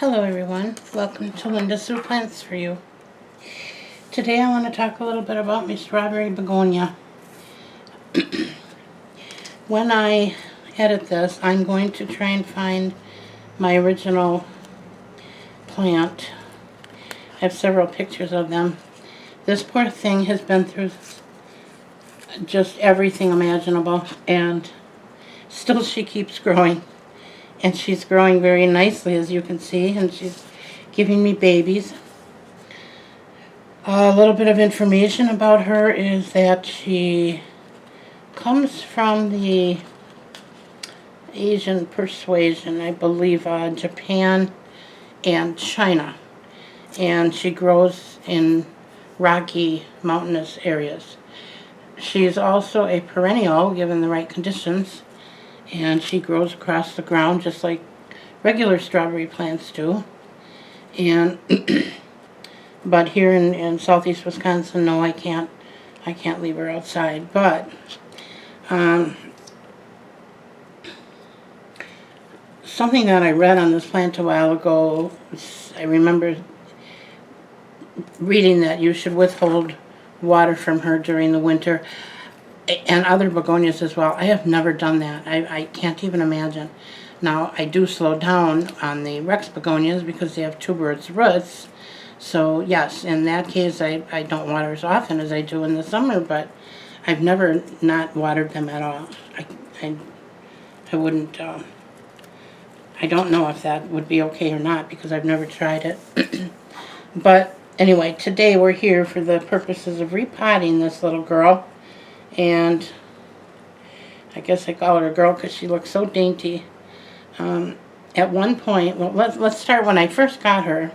Hello everyone, welcome to Plants for You. Today I want to talk a little bit about my strawberry begonia. When I edit this, I'm going to try and find my original plant. I have several pictures of them. This poor thing has been through just everything imaginable, and still she keeps growing. And she's growing very nicely, as you can see, and she's giving me babies. A little bit of information about her is that she comes from the Asian persuasion, I believe, Japan and China. And she grows in rocky, mountainous areas. She is also a perennial, given the right conditions. And she grows across the ground just like regular strawberry plants do. And but here in southeast Wisconsin, no, I can't leave her outside. But something that I read on this plant a while ago, I remember reading that you should withhold water from her during the winter. And other begonias as well. I have never done that. I can't even imagine. Now, I do slow down on the Rex begonias because they have tuberous roots. So, yes, in that case, I don't water as often as I do in the summer, but I've never not watered them at all. I wouldn't, I don't know if that would be okay or not because I've never tried it. But anyway, today we're here for the purposes of repotting this little girl. And I guess I call her a girl because she looks so dainty. At one point, well, let's start when I first got her.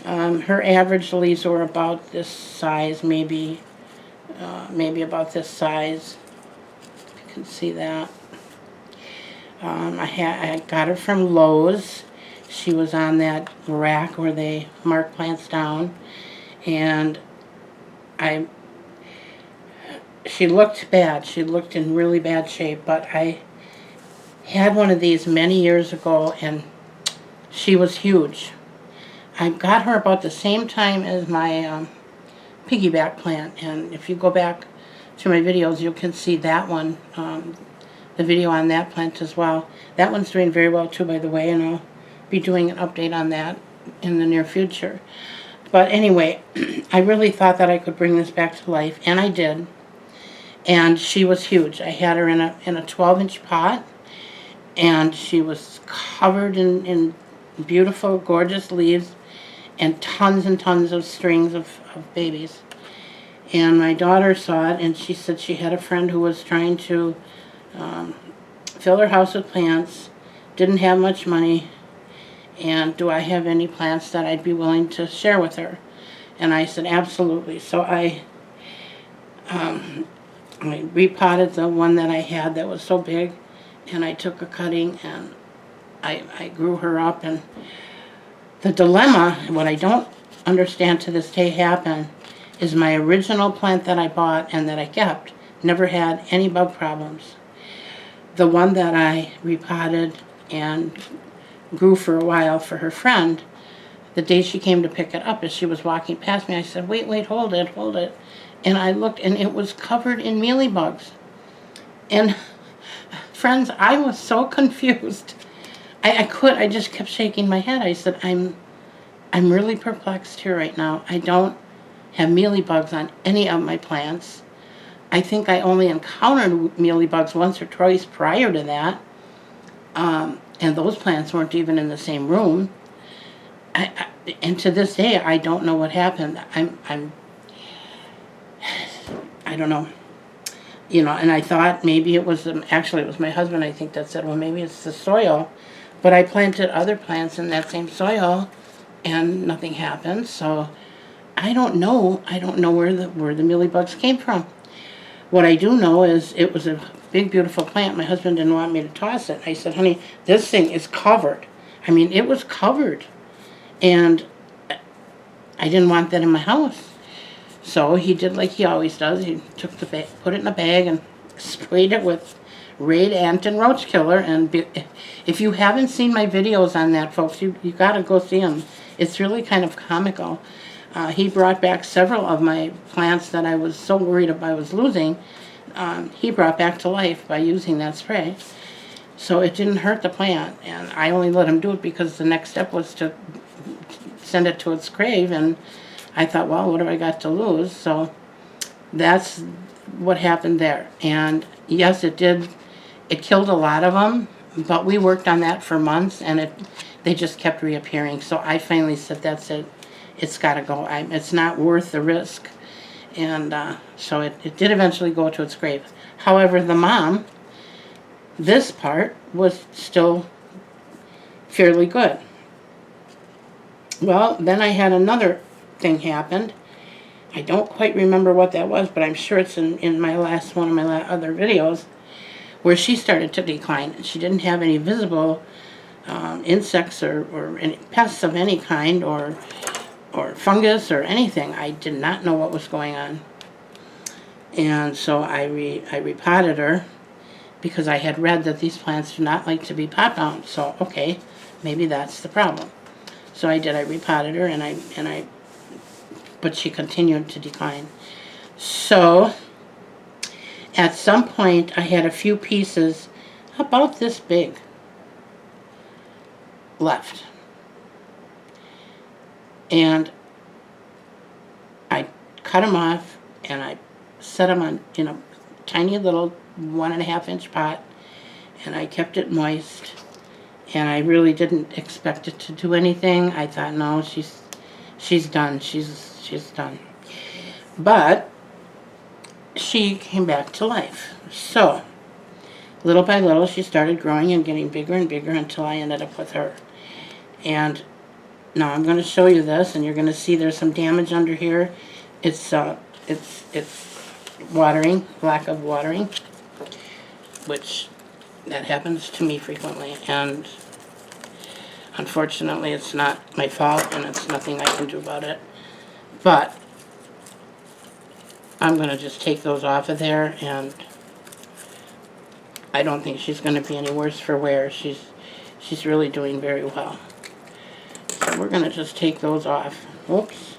Her average leaves were about this size, maybe about this size. You can see that. I got her from Lowe's. She was on that rack where they mark plants down, and she looked bad. She looked in really bad shape, but I had one of these many years ago, and she was huge. I got her about the same time as my piggyback plant, and if you go back to my videos, you can see that one, the video on that plant as well. That one's doing very well too, by the way, and I'll be doing an update on that in the near future. But anyway, I really thought that I could bring this back to life, and I did. And she was huge. I had her in a 12-inch pot, and she was covered in beautiful, gorgeous leaves and tons of strings of babies. And my daughter saw it, and she said she had a friend who was trying to fill her house with plants, didn't have much money, and do I have any plants that I'd be willing to share with her? And I said, absolutely. So I repotted the one that I had that was so big, and I took a cutting and I grew her up. And the dilemma, what I don't understand to this day happened, is my original plant that I bought and that I kept never had any bug problems. The one that I repotted and grew for a while for her friend, the day she came to pick it up, as she was walking past me, I said, wait, hold it. And I looked, and it was covered in mealybugs. And friends, I was so confused. I just kept shaking my head. I said, I'm really perplexed here right now. I don't have mealybugs on any of my plants. I think I only encountered mealybugs once or twice prior to that. And those plants weren't even in the same room. And to this day, I don't know what happened. I don't know, and I thought maybe it was, actually it was my husband, I think, that said, well, maybe it's the soil. But I planted other plants in that same soil, and nothing happened. So I don't know where the mealybugs came from. What I do know is it was a big, beautiful plant. My husband didn't want me to toss it. I said, honey, this thing is covered. I mean, it was covered. And I didn't want that in my house. So he did like he always does. He took the bag, put it in a bag, and sprayed it with Raid Ant and Roach Killer. And if you haven't seen my videos on that, folks, you got to go see them. It's really kind of comical. He brought back several of my plants that I was so worried about I was losing. He brought back to life by using that spray. So it didn't hurt the plant, and I only let him do it because the next step was to send it to its grave, and I thought, well, what have I got to lose? So that's what happened there. And yes, it did. It killed a lot of them, but we worked on that for months, and they just kept reappearing. So I finally said, that's it. It's got to go. It's not worth the risk. And so it did eventually go to its grave. However, the mom, this part was still fairly good. Well, then I had another thing happen. I don't quite remember what that was, but I'm sure it's in my last one of my other videos, where she started to decline. She didn't have any visible insects or any pests of any kind, or fungus or anything. I did not know what was going on. And so I repotted her, because I had read that these plants do not like to be pot bound. So okay, maybe that's the problem. So I did. I repotted her, but she continued to decline. So at some point, I had a few pieces about this big left. And I cut them off, and I set them on in a tiny little 1.5 inch pot, and I kept it moist. And I really didn't expect it to do anything. I thought, no, she's done. She's done. But she came back to life. So little by little, she started growing and getting bigger and bigger until I ended up with her. And now I'm going to show you this, and you're going to see there's some damage under here. It's watering, lack of watering, which that happens to me frequently, and unfortunately it's not my fault, and it's nothing I can do about it. But I'm going to just take those off of there, and I don't think she's going to be any worse for wear. She's really doing very well. So we're going to just take those off. Oops,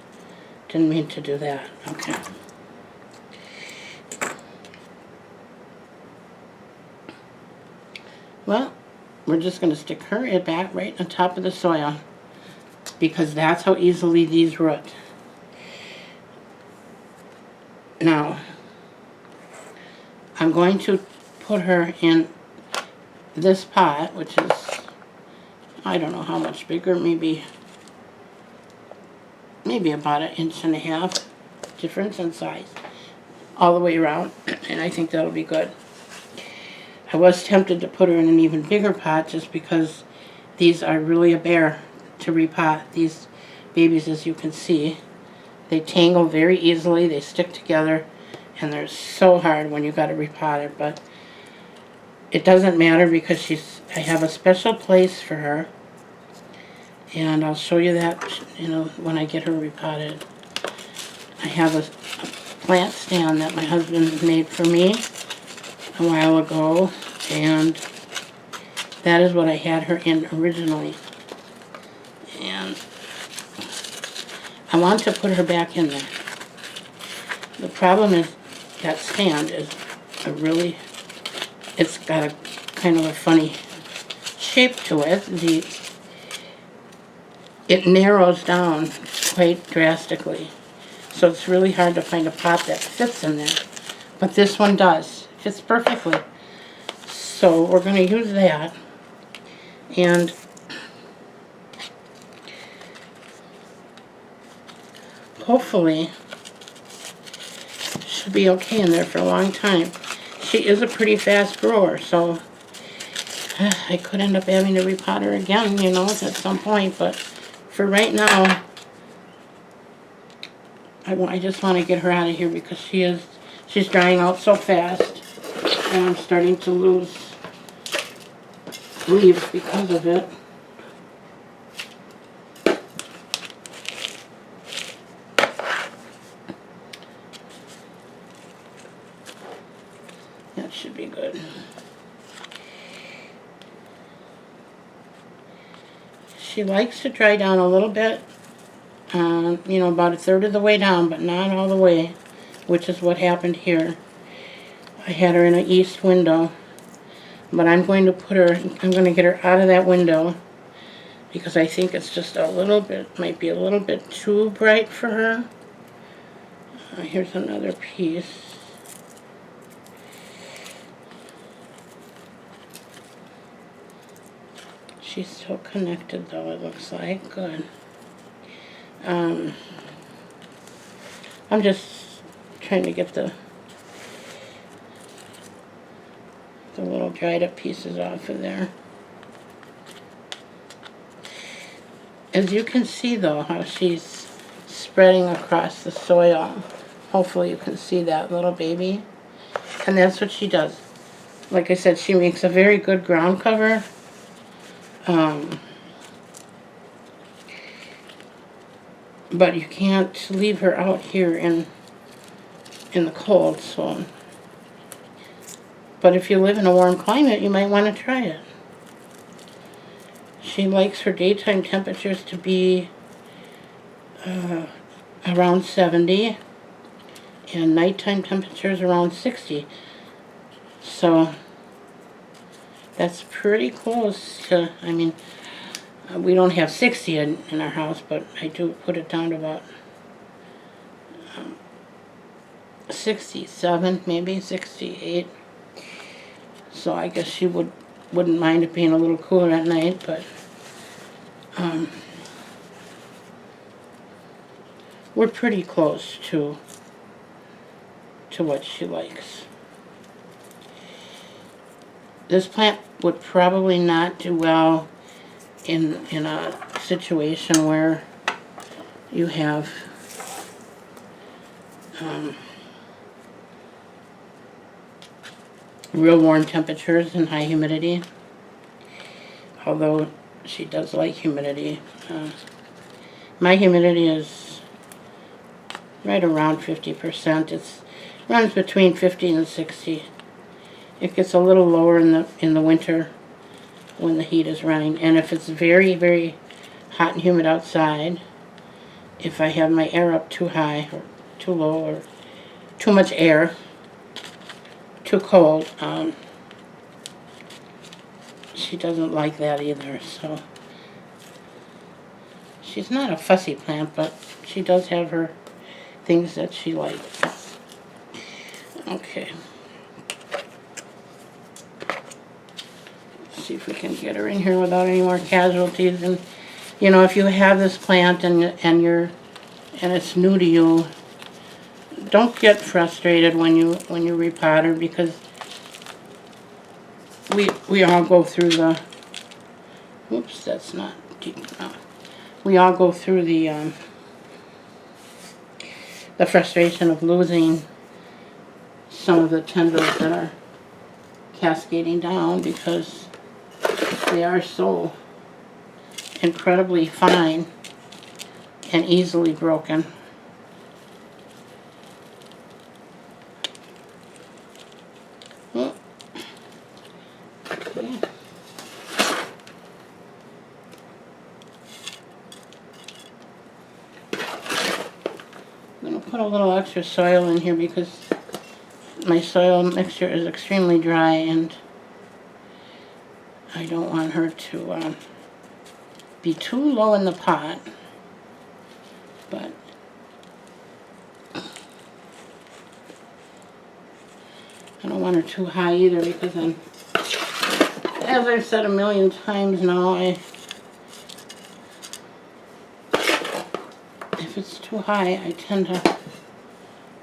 didn't mean to do that. Okay. Well, we're just going to stick her back right on top of the soil, because that's how easily these root. Now, I'm going to put her in this pot, which is, I don't know how much bigger, maybe about 1.5 inches difference in size all the way around, and I think that'll be good. I was tempted to put her in an even bigger pot, just because these are really a bear to repot. These babies, as you can see, they tangle very easily, they stick together, and they're so hard when you got to repot her. But it doesn't matter, because I have a special place for her, and I'll show you that, when I get her repotted. I have a plant stand that my husband made for me a while ago, and that is what I had her in originally. And I want to put her back in there. The problem is that stand is it's got a kind of a funny shape to it. It narrows down quite drastically, so it's really hard to find a pot that fits in there. But this one does. Fits perfectly. So we're going to use that, and hopefully should be okay in there for a long time. She is a pretty fast grower, so I could end up having to repot her again, at some point, but for right now, I just want to get her out of here, because she's drying out so fast, and I'm starting to lose leaves because of it. That should be good. She likes to dry down a little bit, you know, about a third of the way down, but not all the way, which is what happened here. I had her in an east window, but I'm going to get her out of that window because I think it's just a little bit, might be a little bit too bright for her. Here's another piece. She's still connected though, it looks like. Good. I'm just trying to get the little dried up pieces off of there. As you can see though, how she's spreading across the soil. Hopefully you can see that little baby. And that's what she does. Like I said, she makes a very good ground cover. But you can't leave her out here in the cold, so. But if you live in a warm climate, you might want to try it. She likes her daytime temperatures to be around 70 and nighttime temperatures around 60. So that's pretty close to, I mean, we don't have 60 in our house, but I do put it down to about 67, maybe 68. So I guess she wouldn't mind it being a little cooler at night, but we're pretty close to what she likes. This plant would probably not do well in a situation where you have real warm temperatures and high humidity, although she does like humidity. My humidity is right around 50%. It runs between 50 and 60. It gets a little lower in the winter when the heat is running, and if it's very, very hot and humid outside, if I have my air up too high or too low or too much air, too cold, she doesn't like that either. So she's not a fussy plant, but she does have her things that she likes. Okay. Let's see if we can get her in here without any more casualties. And you know, if you have this plant and it's new to you, don't get frustrated when you repot her, because we all go through the, oops, that's not deep enough. We all go through the frustration of losing some of the tendrils that are cascading down, because they are so incredibly fine and easily broken. Oh. Okay. I'm going to put a little extra soil in here because my soil mixture is extremely dry and I don't want her to be too low in the pot, but I don't want her too high either, because then, as I've said a million times now, if it's too high, I tend to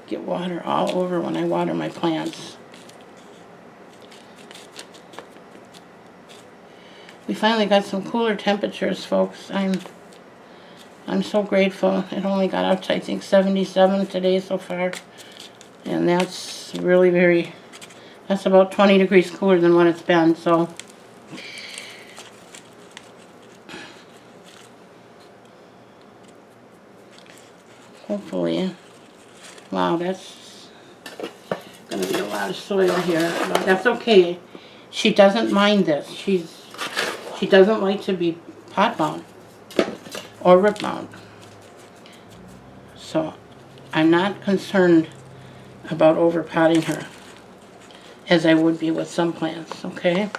get water all over when I water my plants. We finally got some cooler temperatures, folks. I'm so grateful. It only got up to, I think, 77 today so far. And that's really that's about 20 degrees cooler than what it's been, so. Hopefully. Wow, that's going to be a lot of soil here. But that's okay. She doesn't mind this. She doesn't like to be pot bound. or root mound. So I'm not concerned about overpotting her as I would be with some plants, okay?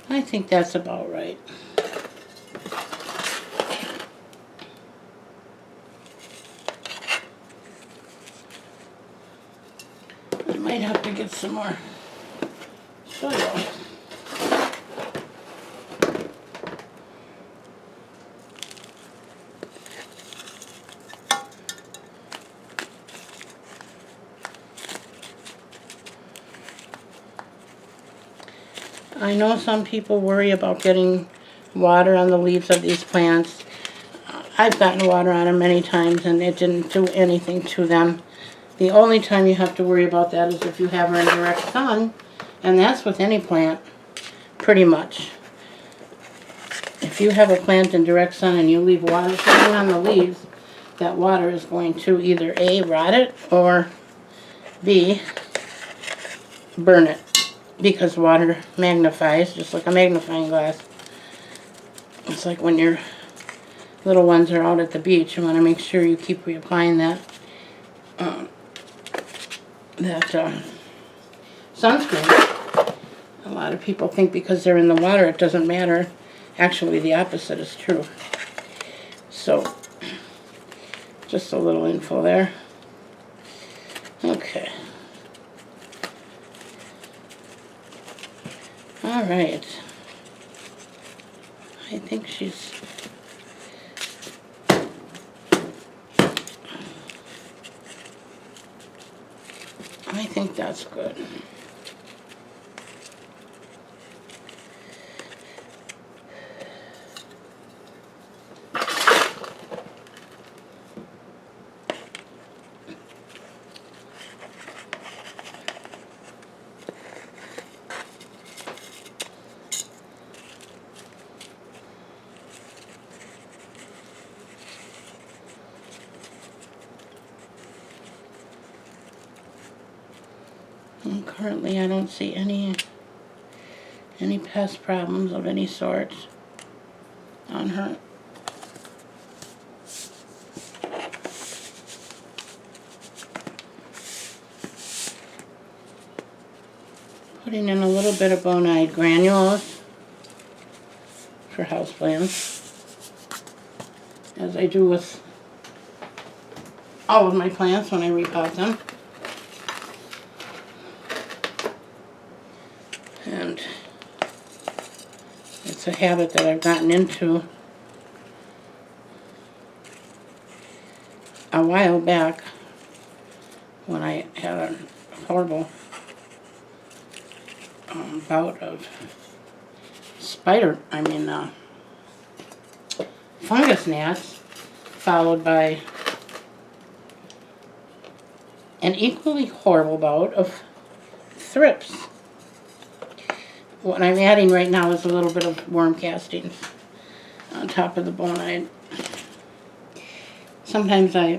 I think that's about right. I might have to get some more soil. I know some people worry about getting water on the leaves of these plants. I've gotten water on them many times and it didn't do anything to them. The only time you have to worry about that is if you have her in direct sun, and that's with any plant, pretty much. If you have a plant in direct sun and you leave water sitting on the leaves, that water is going to either A, rot it, or B, burn it. Because water magnifies, just like a magnifying glass. It's like when your little ones are out at the beach, you want to make sure you keep reapplying that sunscreen. A lot of people think because they're in the water it doesn't matter. Actually, the opposite is true. So, just a little info there. Okay. All right. I think she's... I think that's good. And currently I don't see any pest problems of any sort on her. Putting in a little bit of bonide granules for houseplants, as I do with all of my plants when I repot them. And it's a habit that I've gotten into a while back when I had a horrible bout of fungus gnats, followed by an equally horrible bout of thrips. What I'm adding right now is a little bit of worm castings on top of the bonide. Sometimes I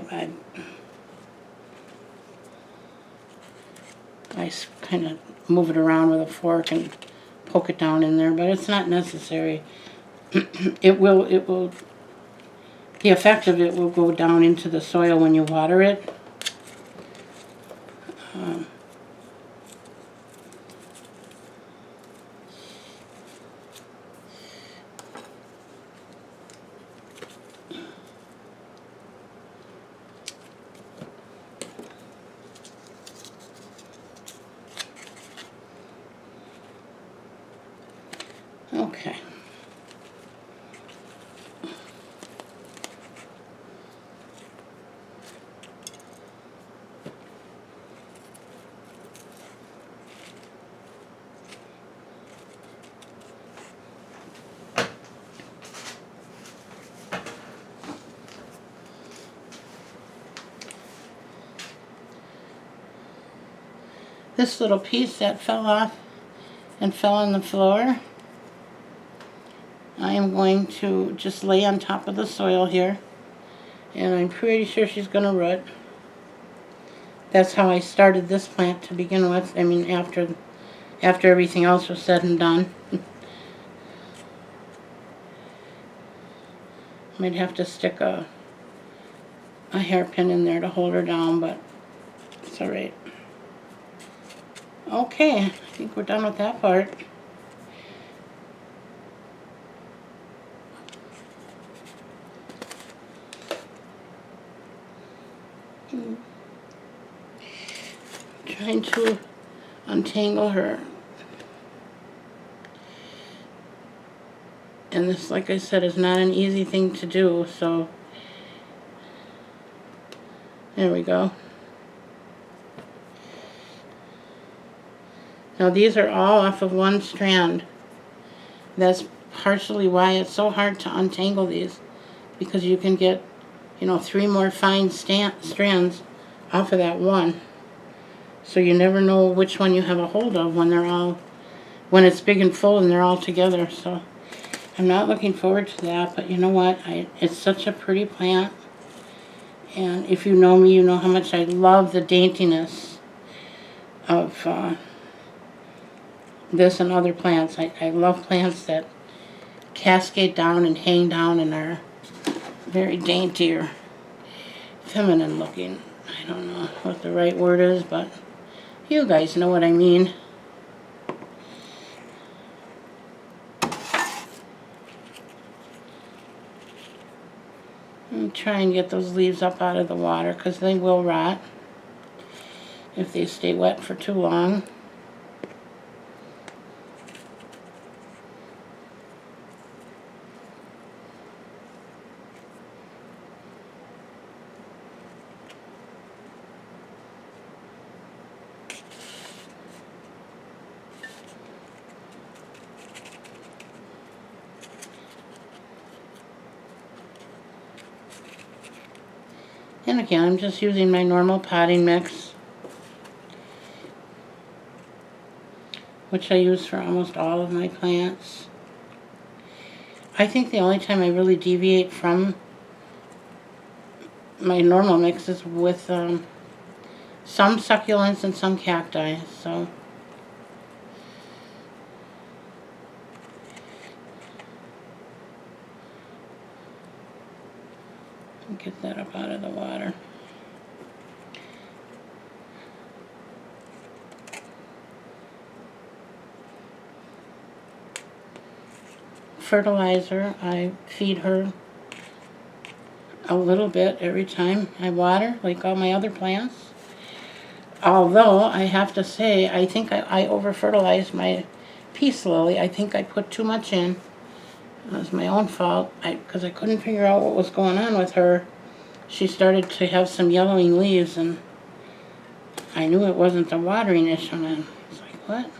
kind of move it around with a fork and poke it down in there, but it's not necessary. The effect of it will go down into the soil when you water it. Okay. this little piece that fell off and fell on the floor, I am going to just lay on top of the soil here, and I'm pretty sure she's going to root. That's how I started this plant to begin with. I mean, after everything else was said and done. Might have to stick a hairpin in there to hold her down, but it's alright. Okay, I think we're done with that part. Trying to untangle her. And this, like I said, is not an easy thing to do, so there we go. Now these are all off of one strand. That's partially why it's so hard to untangle these, because you can get, you know, 3 more fine strands off of that one. So you never know which one you have a hold of when it's big and full and they're all together. So I'm not looking forward to that, but you know what? It's such a pretty plant. And if you know me, you know how much I love the daintiness of this and other plants. I love plants that cascade down and hang down and are very dainty or feminine looking. I don't know what the right word is, but you guys know what I mean. And try and get those leaves up out of the water, because they will rot if they stay wet for too long. And again, I'm just using my normal potting mix, which I use for almost all of my plants. I think the only time I really deviate from my normal mix is with some succulents and some cacti. So get that up out of the water. Fertilizer, I feed her a little bit every time I water, like all my other plants. Although, I have to say, I think I over-fertilized my peace lily. I think I put too much in. It was my own fault, because I couldn't figure out what was going on with her. She started to have some yellowing leaves, and I knew it wasn't the watering issue. And I was like, what?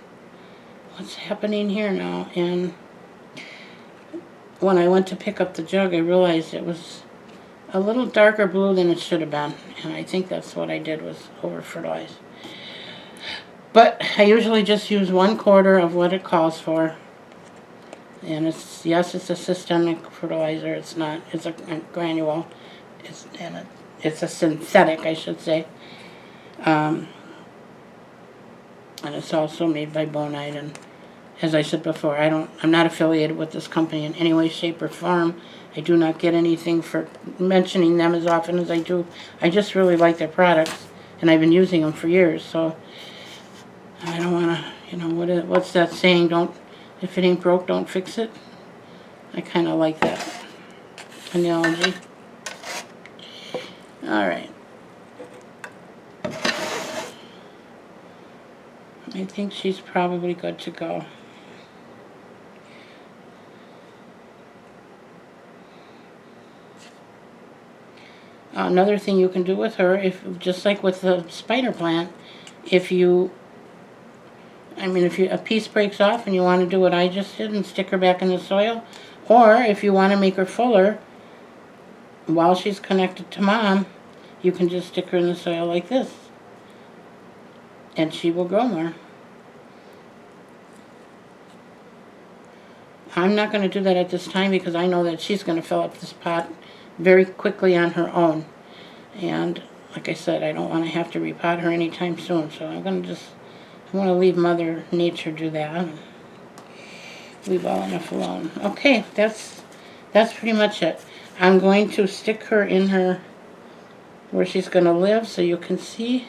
What's happening here now? And when I went to pick up the jug, I realized it was a little darker blue than it should have been. And I think that's what I did, was over-fertilize. But I usually just use 1/4 of what it calls for. And it's a systemic fertilizer. It's not. It's a granule. It's a synthetic, I should say. And it's also made by Bonite. And as I said before, I'm not affiliated with this company in any way, shape, or form. I do not get anything for mentioning them as often as I do. I just really like their products, and I've been using them for years. So I don't want to, you know, what's that saying? If it ain't broke, don't fix it. I kind of like that analogy. Alright. I think she's probably good to go. Another thing you can do with her, just like with the spider plant, if a piece breaks off and you want to do what I just did and stick her back in the soil, or if you want to make her fuller while she's connected to Mom, you can just stick her in the soil like this. and she will grow more. I'm not going to do that at this time because I know that she's going to fill up this pot very quickly on her own. And like I said, I don't want to have to repot her anytime soon. So I'm going to leave Mother Nature do that. Leave all enough alone. Okay, that's pretty much it. I'm going to stick her in her, where she's going to live so you can see.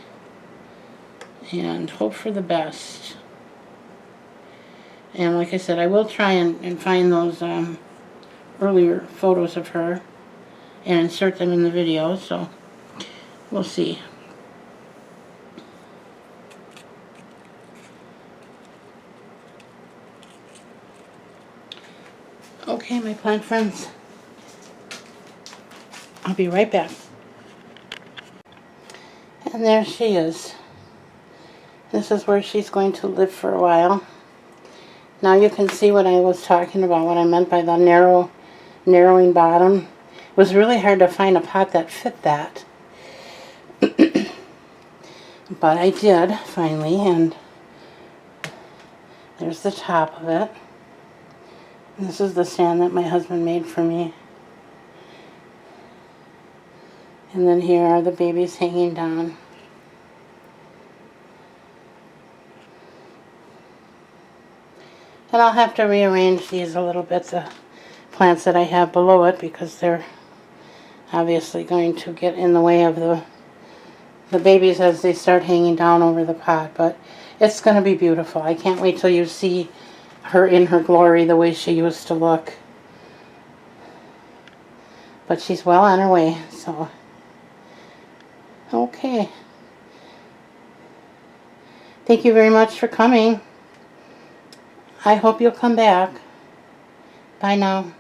And hope for the best. And like I said, I will try and find those earlier photos of her and insert them in the video, so we'll see. Okay, my plant friends, I'll be right back. And there she is. This is where she's going to live for a while. Now you can see what I was talking about, what I meant by the narrowing bottom. It was really hard to find a pot that fit that. But I did, finally, and there's the top of it. This is the stand that my husband made for me. And then here are the babies hanging down. And I'll have to rearrange these a little bit, the plants that I have below it, because they're obviously going to get in the way of the babies as they start hanging down over the pot. But it's going to be beautiful. I can't wait till you see her in her glory, the way she used to look. But she's well on her way, so okay. Thank you very much for coming. I hope you'll come back. Bye now.